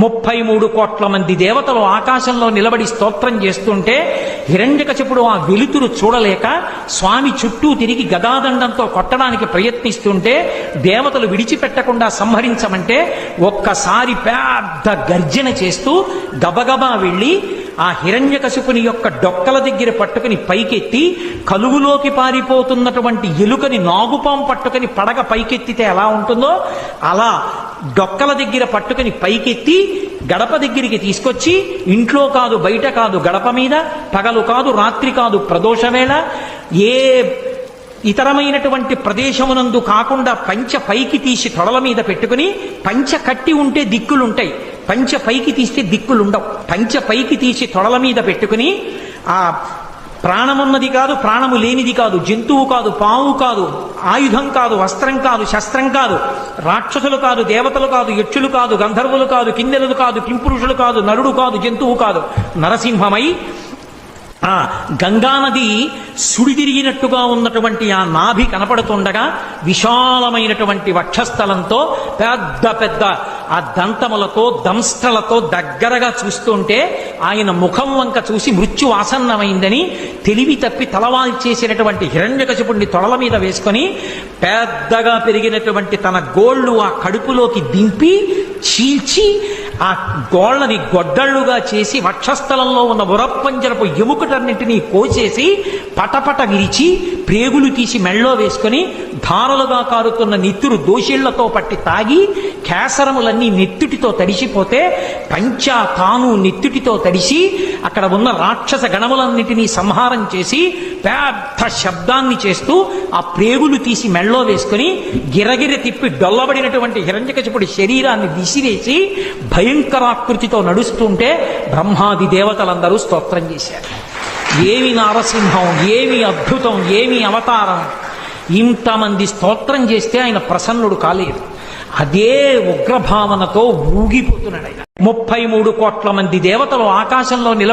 33 కోట్ల మంది దేవతలు ఆకాశంలో నిలబడి స్తోత్రం చేస్తుంటే హిరణ్యకశిపుడు ఆ వెలుతురు చూడలేక స్వామి చుట్టూ తిరిగి గదాదండంతో కొట్టడానికి ప్రయత్నిస్తుంటే దేవతలు విడిచిపెట్టకుండా సంహరించమంటే ఒక్కసారి పెద్ద గర్జన చేస్తూ గబగబా వెళ్ళి ఆ హిరణ్యకశిపుని యొక్క డొక్కల దగ్గర పట్టుకుని పైకెత్తి కలుగులోకి పారిపోతున్నటువంటి ఎలుకని నాగుపాం పట్టుకుని పడగ పైకెత్తితే ఎలా ఉంటుందో అలా డొక్కల దగ్గర పట్టుకుని పైకెత్తి గడప దగ్గరికి తీసుకొచ్చి ఇంట్లో కాదు బయట కాదు గడప మీద పగలు కాదు రాత్రి కాదు ప్రదోషవేళ ఏ ఇతరమైనటువంటి ప్రదేశమునందు కాకుండా పంచ పైకి తీసి తొడల మీద పెట్టుకుని పంచ కట్టి ఉంటే దిక్కులుంటాయి, పంచ పైకి తీస్తే దిక్కులుండవు. పంచ పైకి తీసి తొడల మీద పెట్టుకుని ఆ ప్రాణమున్నది కాదు ప్రాణము లేనిది కాదు, జంతువు కాదు పావు కాదు, ఆయుధం కాదు వస్త్రం కాదు శస్త్రం కాదు, రాక్షసులు కాదు దేవతలు కాదు యక్షులు కాదు గంధర్వులు కాదు కిన్నెరులు కాదు కింపురుషులు కాదు నరుడు కాదు జంతువు కాదు, నరసింహమై ఆ గంగానది సుడిదిరిగినట్టుగా ఉన్నటువంటి ఆ నాభి కనపడుతుండగా విశాలమైనటువంటి వక్షస్థలంతో పెద్ద పెద్ద ఆ దంతములతో దంస్ట్రలతో దగ్గరగా చూస్తుంటే ఆయన ముఖం వంక చూసి మృత్యు ఆసన్నమైందని తెలివి తప్పి తలవాల్చేసినటువంటి హిరణ్యకశిపుణ్ణి తొడల మీద వేసుకొని పెద్దగా పెరిగినటువంటి తన గోళ్ళు ఆ కడుపులోకి దింపి చీల్చి ఆ గోళ్ళని గొడ్డళ్లుగా చేసి వక్షస్థలంలో ఉన్న ఉరప్పంజరపు ఎముకటన్నింటినీ కోసేసి పటపట విరిచి ప్రేగులు తీసి మెళ్ళో వేసుకొని ధారలుగా కారుతున్న నెత్తురు దోషిళ్లతో పట్టి తాగి కేసరములన్నీ నెత్తుటితో తడిసిపోతే పంచా తాను నెత్తుటితో తడిసి అక్కడ ఉన్న రాక్షస గణములన్నిటినీ సంహారం చేసి పెద్ద శబ్దాన్ని చేస్తూ ఆ ప్రేగులు తీసి మెళ్ళో వేసుకుని గిరగిర తిప్పి డొల్లబడినటువంటి హిరణ్యకశిపుడి శరీరాన్ని విసిరేసి భయంకరాకృతితో నడుస్తుంటే బ్రహ్మాది దేవతలందరూ స్తోత్రం చేశారు. ఏమి నారసింహం, ఏమి అద్భుతం, ఏమి అవతారం! ఇంతమంది స్తోత్రం చేస్తే ఆయన ప్రసన్నుడు కాలేదు. అదే ఉగ్రభావనతో ఊగిపోతున్నాడు ఆయన. 33 కోట్ల మంది దేవతలు ఆకాశంలో నిలబడి